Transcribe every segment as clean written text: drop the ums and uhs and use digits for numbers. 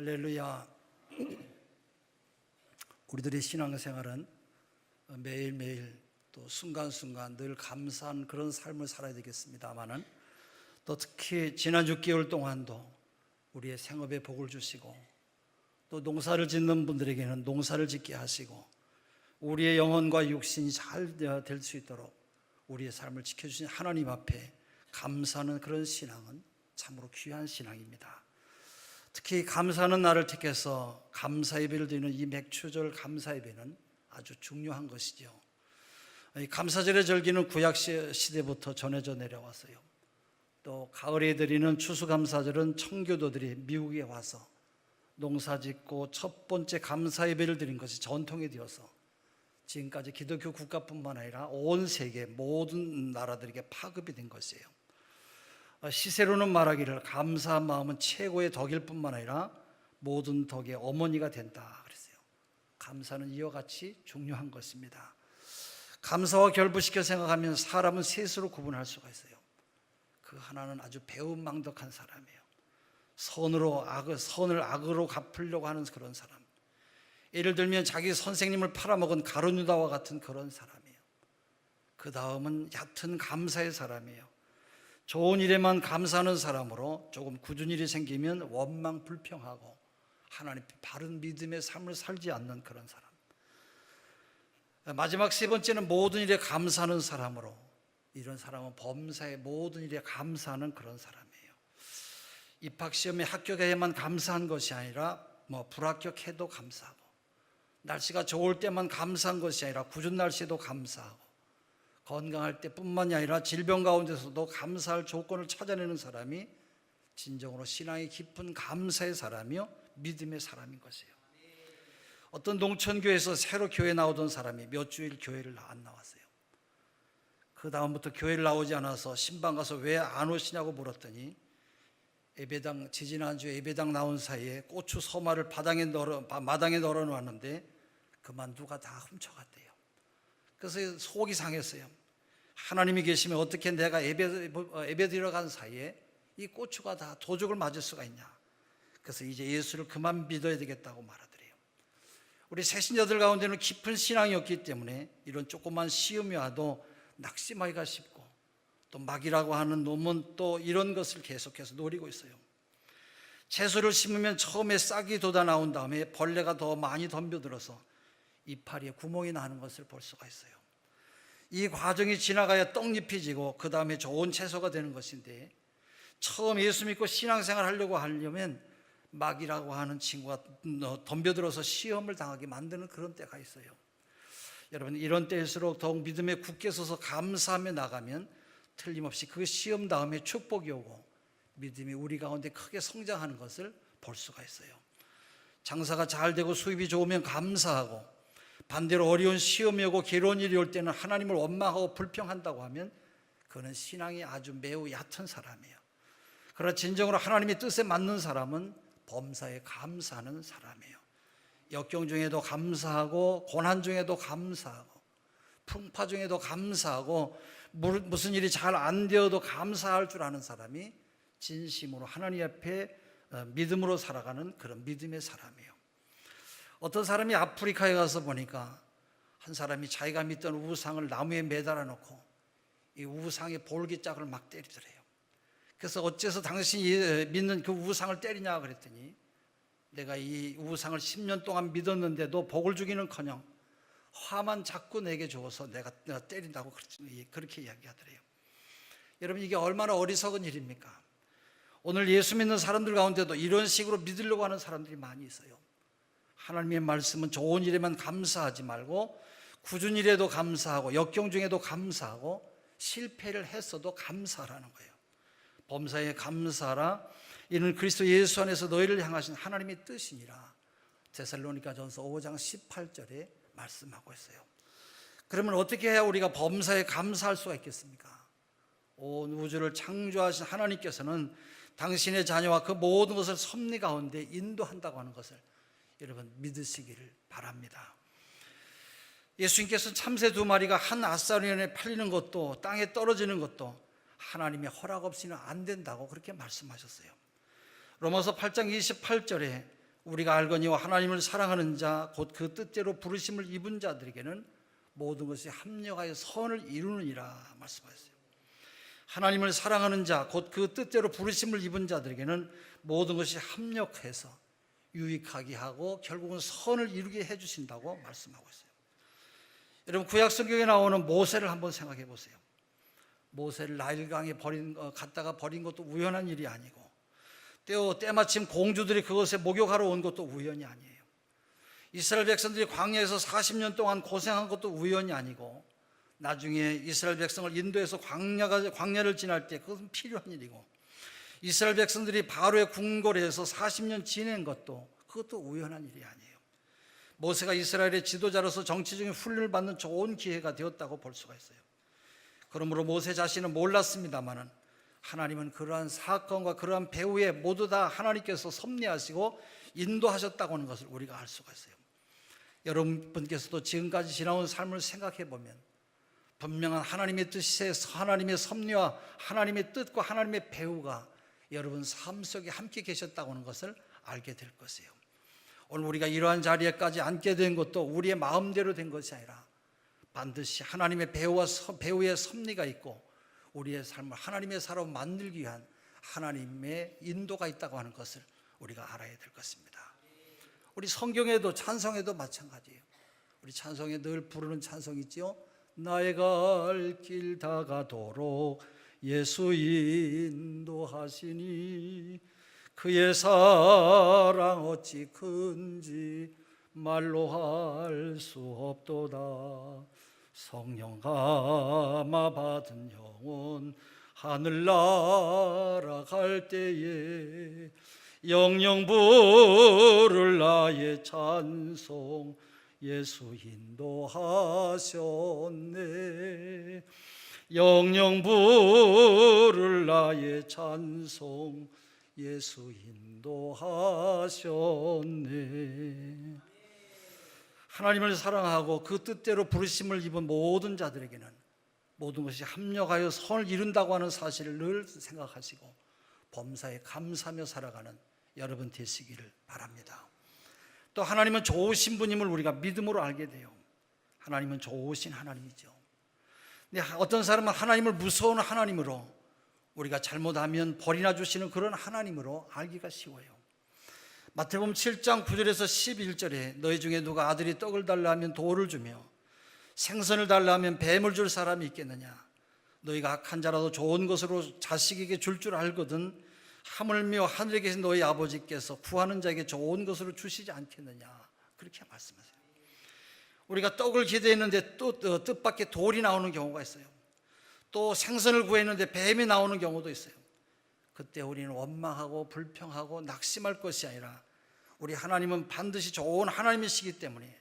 할렐루야. 우리들의 신앙생활은 매일매일 또 순간순간 늘 감사한 그런 삶을 살아야 되겠습니다마는, 또 특히 지난 6개월 동안도 우리의 생업에 복을 주시고, 또 농사를 짓는 분들에게는 농사를 짓게 하시고, 우리의 영혼과 육신이 잘 될 수 있도록 우리의 삶을 지켜주신 하나님 앞에 감사하는 그런 신앙은 참으로 귀한 신앙입니다. 특히 감사하는 날을 택해서 감사 예배를 드리는 이 맥추절 감사 예배는 아주 중요한 것이죠. 이 감사절의 절기는 구약 시대부터 전해져 내려왔어요. 또 가을에 드리는 추수감사절은 청교도들이 미국에 와서 농사 짓고 첫 번째 감사 예배를 드린 것이 전통이 되어서 지금까지 기독교 국가뿐만 아니라 온 세계 모든 나라들에게 파급이 된 것이에요. 시세로는 말하기를 감사한 마음은 최고의 덕일 뿐만 아니라 모든 덕의 어머니가 된다 그랬어요. 감사는 이와 같이 중요한 것입니다. 감사와 결부시켜 생각하면 사람은 셋으로 구분할 수가 있어요. 그 하나는 아주 배은망덕한 사람이에요. 선을 악으로 갚으려고 하는 그런 사람. 예를 들면 자기 선생님을 팔아먹은 가룟유다와 같은 그런 사람이에요. 그 다음은 얕은 감사의 사람이에요. 좋은 일에만 감사하는 사람으로 조금 굳은 일이 생기면 원망 불평하고 하나님 바른 믿음의 삶을 살지 않는 그런 사람. 마지막 세 번째는 모든 일에 감사하는 사람으로, 이런 사람은 범사의 모든 일에 감사하는 그런 사람이에요. 입학시험에 합격해야만 감사한 것이 아니라 불합격해도 감사하고, 날씨가 좋을 때만 감사한 것이 아니라 궂은 날씨에도 감사하고, 건강할 때뿐만이 아니라 질병 가운데서도 감사할 조건을 찾아내는 사람이 진정으로 신앙이 깊은 감사의 사람이요 믿음의 사람인 것이에요. 어떤 농촌교회에서 새로 교회 나오던 사람이 몇 주일 교회를 안 나왔어요. 그 다음부터 교회를 나오지 않아서 신방 가서 왜 안 오시냐고 물었더니, 예배당 지지난주에 예배당 나온 사이에 고추 서마를 마당에 널어놓았는데 그만 누가 다 훔쳐갔대요. 그래서 속이 상했어요. 하나님이 계시면 어떻게 내가 예배 드리러 간 사이에 이 고추가 다 도적을 맞을 수가 있냐. 그래서 이제 예수를 그만 믿어야 되겠다고 말하더래요. 우리 새신자들 가운데는 깊은 신앙이 없기 때문에 이런 조그만 시험이 와도 낙심하기가 쉽고, 또 막이라고 하는 놈은 또 이런 것을 계속해서 노리고 있어요. 채소를 심으면 처음에 싹이 돋아 나온 다음에 벌레가 더 많이 덤벼들어서 이파리에 구멍이 나는 것을 볼 수가 있어요. 이 과정이 지나가야 떡잎이 지고 그 다음에 좋은 채소가 되는 것인데, 처음 예수 믿고 신앙생활 하려면 막이라고 하는 친구가 덤벼들어서 시험을 당하게 만드는 그런 때가 있어요. 여러분, 이런 때일수록 더욱 믿음에 굳게 서서 감사하며 나가면 틀림없이 그 시험 다음에 축복이 오고 믿음이 우리 가운데 크게 성장하는 것을 볼 수가 있어요. 장사가 잘 되고 수입이 좋으면 감사하고, 반대로 어려운 시험이 오고 괴로운 일이 올 때는 하나님을 원망하고 불평한다고 하면 그는 신앙이 아주 매우 얕은 사람이에요. 그러나 진정으로 하나님의 뜻에 맞는 사람은 범사에 감사하는 사람이에요. 역경 중에도 감사하고, 고난 중에도 감사하고, 풍파 중에도 감사하고, 무슨 일이 잘 안 되어도 감사할 줄 아는 사람이 진심으로 하나님 앞에 믿음으로 살아가는 그런 믿음의 사람이에요. 어떤 사람이 아프리카에 가서 보니까 한 사람이 자기가 믿던 우상을 나무에 매달아 놓고 이 우상의 볼기짝을 막 때리더래요. 그래서 어째서 당신이 믿는 그 우상을 때리냐 그랬더니, 내가 이 우상을 10년 동안 믿었는데도 복을 주기는커녕 화만 자꾸 내게 줘서 내가 때린다고 그렇게 이야기하더래요. 여러분, 이게 얼마나 어리석은 일입니까? 오늘 예수 믿는 사람들 가운데도 이런 식으로 믿으려고 하는 사람들이 많이 있어요. 하나님의 말씀은 좋은 일에만 감사하지 말고 굳은 일에도 감사하고, 역경 중에도 감사하고, 실패를 했어도 감사하라는 거예요. 범사에 감사하라. 이는 그리스도 예수 안에서 너희를 향하신 하나님의 뜻이니라. 데살로니가전서 5장 18절에 말씀하고 있어요. 그러면 어떻게 해야 우리가 범사에 감사할 수가 있겠습니까? 온 우주를 창조하신 하나님께서는 당신의 자녀와 그 모든 것을 섭리 가운데 인도한다고 하는 것을 여러분 믿으시기를 바랍니다. 예수님께서는 참새 2마리가 한 앗사르년에 팔리는 것도 땅에 떨어지는 것도 하나님의 허락 없이는 안 된다고 그렇게 말씀하셨어요. 로마서 8장 28절에 우리가 알거니와 하나님을 사랑하는 자 곧 그 뜻대로 부르심을 입은 자들에게는 모든 것이 합력하여 선을 이루느니라 말씀하셨어요. 하나님을 사랑하는 자 곧 그 뜻대로 부르심을 입은 자들에게는 모든 것이 합력해서 유익하게 하고 결국은 선을 이루게 해주신다고 말씀하고 있어요. 여러분, 구약 성경에 나오는 모세를 한번 생각해 보세요. 모세를 나일강에 갔다가 버린 것도 우연한 일이 아니고, 때마침 공주들이 그것에 목욕하러 온 것도 우연이 아니에요. 이스라엘 백성들이 광야에서 40년 동안 고생한 것도 우연이 아니고, 나중에 이스라엘 백성을 인도해서 광야를 지날 때 그것은 필요한 일이고, 이스라엘 백성들이 바로의 궁궐에서 40년 지낸 그것도 우연한 일이 아니에요. 모세가 이스라엘의 지도자로서 정치적인 훈련을 받는 좋은 기회가 되었다고 볼 수가 있어요. 그러므로 모세 자신은 몰랐습니다마는 하나님은 그러한 사건과 그러한 배후에 모두 다 하나님께서 섭리하시고 인도하셨다고 하는 것을 우리가 알 수가 있어요. 여러분께서도 지금까지 지나온 삶을 생각해 보면 분명한 하나님의 뜻에 하나님의 섭리와 하나님의 뜻과 하나님의 배후가 여러분 삶 속에 함께 계셨다고 하는 것을 알게 될 것이에요. 오늘 우리가 이러한 자리에까지 앉게 된 것도 우리의 마음대로 된 것이 아니라 반드시 하나님의 배후의 섭리가 있고 우리의 삶을 하나님의 사람으로 만들기 위한 하나님의 인도가 있다고 하는 것을 우리가 알아야 될 것입니다. 우리 성경에도 찬송에도 마찬가지예요. 우리 찬송에 늘 부르는 찬송이 있죠. 나의 갈 길 다가도록 예수 인도하시니 그의 사랑 어찌 큰지 말로 할 수 없도다. 성령 감화 받은 영혼 하늘 날아갈 때에 영영 부를 나의 찬송 예수 인도하셨네. 영영 부를 나의 찬송 예수 인도하셨네. 하나님을 사랑하고 그 뜻대로 부르심을 입은 모든 자들에게는 모든 것이 합력하여 선을 이룬다고 하는 사실을 늘 생각하시고 범사에 감사하며 살아가는 여러분 되시기를 바랍니다. 또 하나님은 좋으신 분임을 우리가 믿음으로 알게 돼요. 하나님은 좋으신 하나님이죠. 근데 어떤 사람은 하나님을 무서워하는 하나님으로, 우리가 잘못하면 벌이나 주시는 그런 하나님으로 알기가 쉬워요. 마태복음 7장 9절에서 11절에 너희 중에 누가 아들이 떡을 달라 하면 돌을 주며 생선을 달라 하면 뱀을 줄 사람이 있겠느냐. 너희가 악한 자라도 좋은 것으로 자식에게 줄 줄 알거든 하물며 하늘에 계신 너희 아버지께서 구하는 자에게 좋은 것으로 주시지 않겠느냐. 그렇게 말씀하세요. 우리가 떡을 기대했는데 또 뜻밖의 돌이 나오는 경우가 있어요. 또 생선을 구했는데 뱀이 나오는 경우도 있어요. 그때 우리는 원망하고 불평하고 낙심할 것이 아니라 우리 하나님은 반드시 좋은 하나님이시기 때문에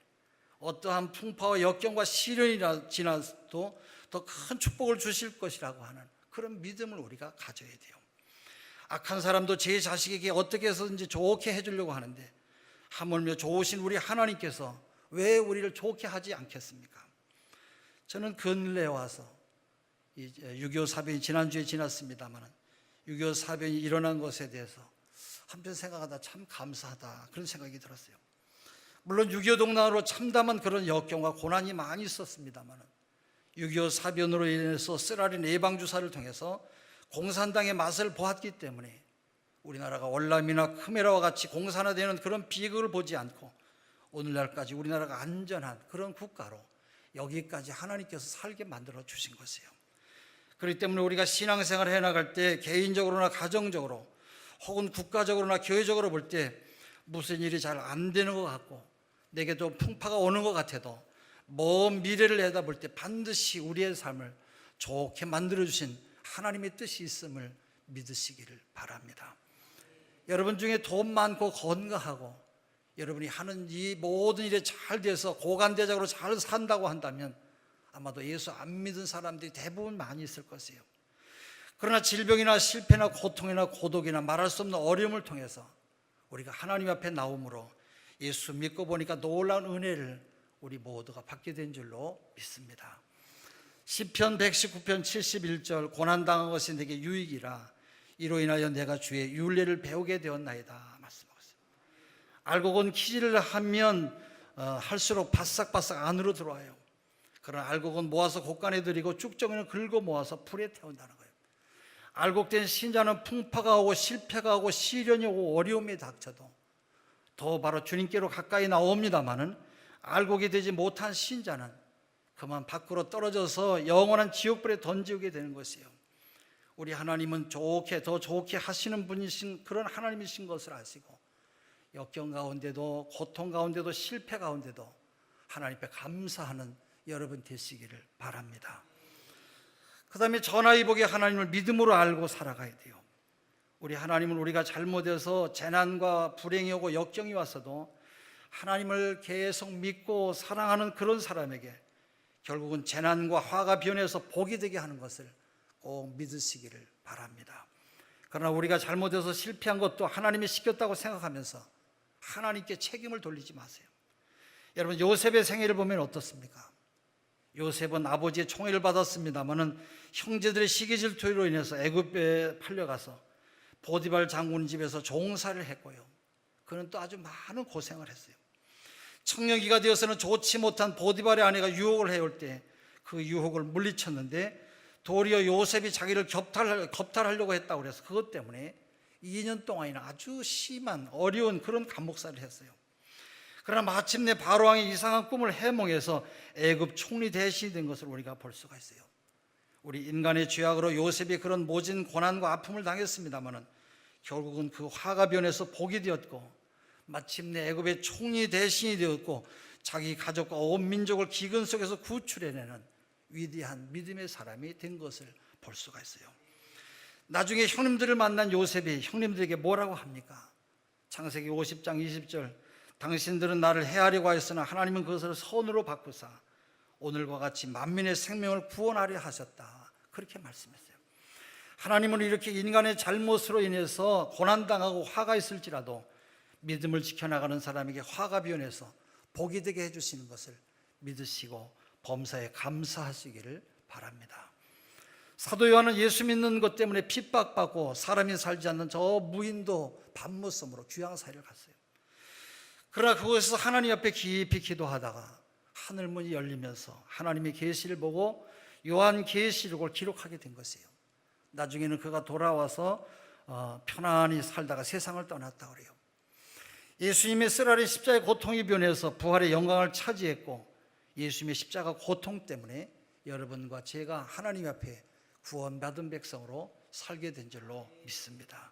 어떠한 풍파와 역경과 시련이 지나도 더 큰 축복을 주실 것이라고 하는 그런 믿음을 우리가 가져야 돼요. 악한 사람도 제 자식에게 어떻게 해서든지 좋게 해주려고 하는데 하물며 좋으신 우리 하나님께서 왜 우리를 좋게 하지 않겠습니까? 저는 근래에 와서 6.25 사변이 지난주에 지났습니다만 6.25 사변이 일어난 것에 대해서 한편 생각하다 참 감사하다 그런 생각이 들었어요. 물론 6.25 동락으로 참담한 그런 역경과 고난이 많이 있었습니다만 6.25 사변으로 인해서 쓰라린 예방주사를 통해서 공산당의 맛을 보았기 때문에 우리나라가 월남이나 크메라와 같이 공산화되는 그런 비극을 보지 않고 오늘날까지 우리나라가 안전한 그런 국가로 여기까지 하나님께서 살게 만들어 주신 것이에요. 그렇기 때문에 우리가 신앙생활을 해나갈 때 개인적으로나 가정적으로 혹은 국가적으로나 교회적으로 볼 때 무슨 일이 잘 안 되는 것 같고 내게도 풍파가 오는 것 같아도 먼 미래를 내다볼 때 반드시 우리의 삶을 좋게 만들어주신 하나님의 뜻이 있음을 믿으시기를 바랍니다. 여러분 중에 돈 많고 건강하고 여러분이 하는 이 모든 일에 잘 돼서 고관대작으로 잘 산다고 한다면 아마도 예수 안 믿은 사람들이 대부분 많이 있을 것이에요. 그러나 질병이나 실패나 고통이나 고독이나 말할 수 없는 어려움을 통해서 우리가 하나님 앞에 나옴으로 예수 믿고 보니까 놀라운 은혜를 우리 모두가 받게 된 줄로 믿습니다. 시편 119편 71절 고난당한 것이 내게 유익이라 이로 인하여 내가 주의 율례를 배우게 되었나이다 말씀하고 있어요. 알곡은 키질을 하면 할수록 바싹바싹 안으로 들어와요. 그러나 알곡은 모아서 곡간에 들이고 쭉정이는 긁어 모아서 불에 태운다는 거예요. 알곡된 신자는 풍파가 오고 실패가 오고 시련이 오고 어려움이 닥쳐도 더 바로 주님께로 가까이 나옵니다마는, 알곡이 되지 못한 신자는 그만 밖으로 떨어져서 영원한 지옥불에 던지게 되는 것이에요. 우리 하나님은 더 좋게 하시는 분이신 그런 하나님이신 것을 아시고, 역경 가운데도 고통 가운데도 실패 가운데도 하나님 앞에 감사하는 여러분 되시기를 바랍니다. 그 다음에 전화위복의 하나님을 믿음으로 알고 살아가야 돼요. 우리 하나님은 우리가 잘못해서 재난과 불행이 오고 역경이 왔어도 하나님을 계속 믿고 사랑하는 그런 사람에게 결국은 재난과 화가 변해서 복이 되게 하는 것을 꼭 믿으시기를 바랍니다. 그러나 우리가 잘못해서 실패한 것도 하나님이 시켰다고 생각하면서 하나님께 책임을 돌리지 마세요. 여러분, 요셉의 생애를 보면 어떻습니까? 요셉은 아버지의 총애를 받았습니다마는 형제들의 시기 질투로 인해서 애굽에 팔려가서 보디발 장군 집에서 종살이를 했고요. 그는 또 아주 많은 고생을 했어요. 청년기가 되어서는 좋지 못한 보디발의 아내가 유혹을 해올 때 그 유혹을 물리쳤는데, 도리어 요셉이 자기를 겁탈하려고 했다고 그래서 그것 때문에 2년 동안이나 아주 심한 어려운 그런 감옥살이를 했어요. 그러나 마침내 바로왕이 이상한 꿈을 해몽해서 애굽 총리 대신이 된 것을 우리가 볼 수가 있어요. 우리 인간의 죄악으로 요셉이 그런 모진 고난과 아픔을 당했습니다마는 결국은 그 화가 변해서 복이 되었고, 마침내 애굽의 총리 대신이 되었고, 자기 가족과 온 민족을 기근 속에서 구출해내는 위대한 믿음의 사람이 된 것을 볼 수가 있어요. 나중에 형님들을 만난 요셉이 형님들에게 뭐라고 합니까? 창세기 50장 20절, 당신들은 나를 해하려고 하였으나 하나님은 그것을 선으로 바꾸사 오늘과 같이 만민의 생명을 구원하려 하셨다, 그렇게 말씀했어요. 하나님은 이렇게 인간의 잘못으로 인해서 고난당하고 화가 있을지라도 믿음을 지켜나가는 사람에게 화가 변해서 복이 되게 해주시는 것을 믿으시고 범사에 감사하시기를 바랍니다. 사도 요한은 예수 믿는 것 때문에 핍박받고 사람이 살지 않는 저 무인도 밤무섬으로 귀양사이를 갔어요. 그러나 그곳에서 하나님 앞에 깊이 기도하다가 하늘문이 열리면서 하나님의 계시를 보고 요한 계시록을 기록하게 된 것이에요. 나중에는 그가 돌아와서 편안히 살다가 세상을 떠났다고 그래요. 예수님의 쓰라린 십자가의 고통이 변해서 부활의 영광을 차지했고, 예수님의 십자가 고통 때문에 여러분과 제가 하나님 앞에 구원받은 백성으로 살게 된 줄로 믿습니다.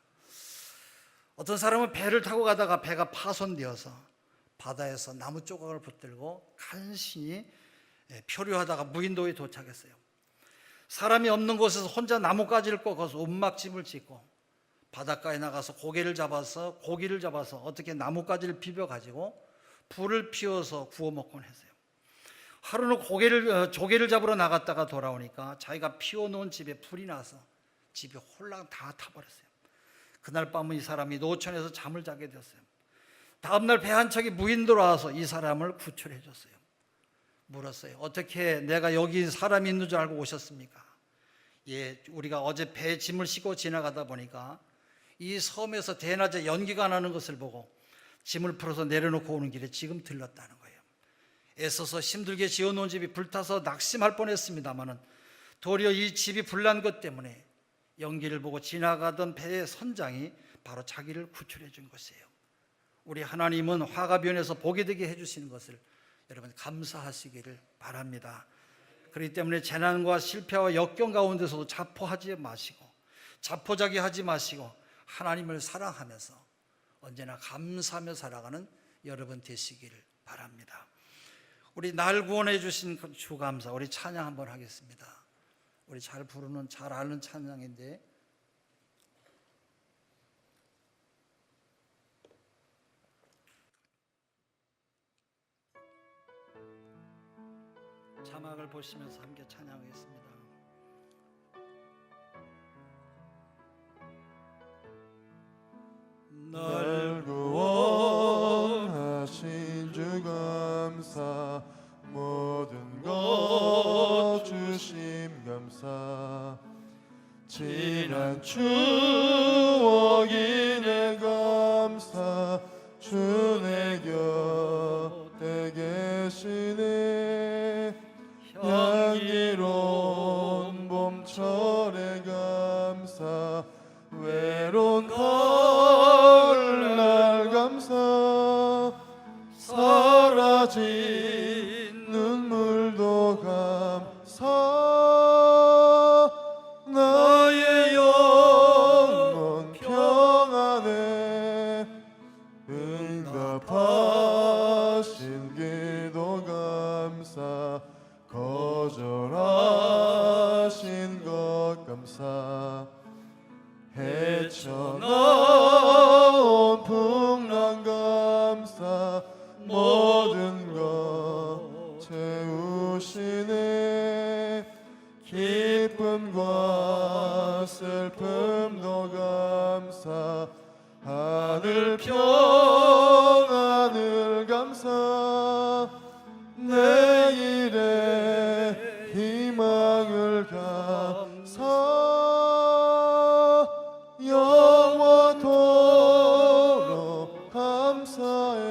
어떤 사람은 배를 타고 가다가 배가 파손되어서 바다에서 나무 조각을 붙들고 간신히 표류하다가 무인도에 도착했어요. 사람이 없는 곳에서 혼자 나뭇가지를 꺾어서 움막짐을 짓고 바닷가에 나가서 고기를 잡아서 어떻게 나뭇가지를 비벼가지고 불을 피워서 구워 먹곤 했어요. 하루는 조개를 잡으러 나갔다가 돌아오니까 자기가 피워놓은 집에 불이 나서 집이 홀랑 다 타버렸어요. 그날 밤은 이 사람이 노천에서 잠을 자게 되었어요. 다음날 배 한 척이 무인도로 와서 이 사람을 구출해 줬어요. 물었어요. 어떻게 내가 여기 사람이 있는 줄 알고 오셨습니까? 예, 우리가 어제 배 짐을 싣고 지나가다 보니까 이 섬에서 대낮에 연기가 나는 것을 보고 짐을 풀어서 내려놓고 오는 길에 지금 들렀다는 거예요. 애써서 힘들게 지어놓은 집이 불타서 낙심할 뻔했습니다마는 도리어 이 집이 불난 것 때문에 연기를 보고 지나가던 배의 선장이 바로 자기를 구출해 준 것이에요. 우리 하나님은 화가 변해서 복이 되게 해주시는 것을 여러분 감사하시기를 바랍니다. 그렇기 때문에 재난과 실패와 역경 가운데서도 자포자기하지 마시고 하나님을 사랑하면서 언제나 감사하며 살아가는 여러분 되시기를 바랍니다. 우리 날 구원해 주신 주 감사, 우리 찬양 한번 하겠습니다. 우리 잘 부르는 잘 아는 찬양인데 자막을 보시면서 함께 찬양하겠습니다. 날 구원하신 주 감사, 모든 것 주심 감사, 지난 추억이네 감사, 주내 향기로운 봄철의 감사 외로운 가을날 감사 사라진 눈물도 감사 나의 영혼 평안에 응답하신 기도 감사 거절하신 것 감사 헤쳐나온 풍랑 감사 모든 것 채우시네 기쁨과 슬픔도 감사 하늘 평안을 감사 내일의 희망을 감사 영원토록 감사해.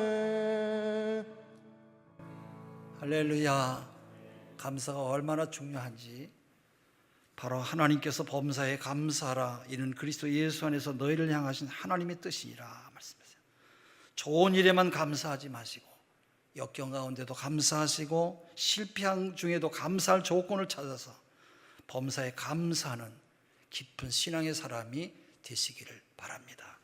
할렐루야. 감사가 얼마나 중요한지 바로 하나님께서 범사에 감사하라 이는 그리스도 예수 안에서 너희를 향하신 하나님의 뜻이니라 말씀하세요. 좋은 일에만 감사하지 마시고 역경 가운데도 감사하시고 실패한 중에도 감사할 조건을 찾아서 범사에 감사하는 깊은 신앙의 사람이 되시기를 바랍니다.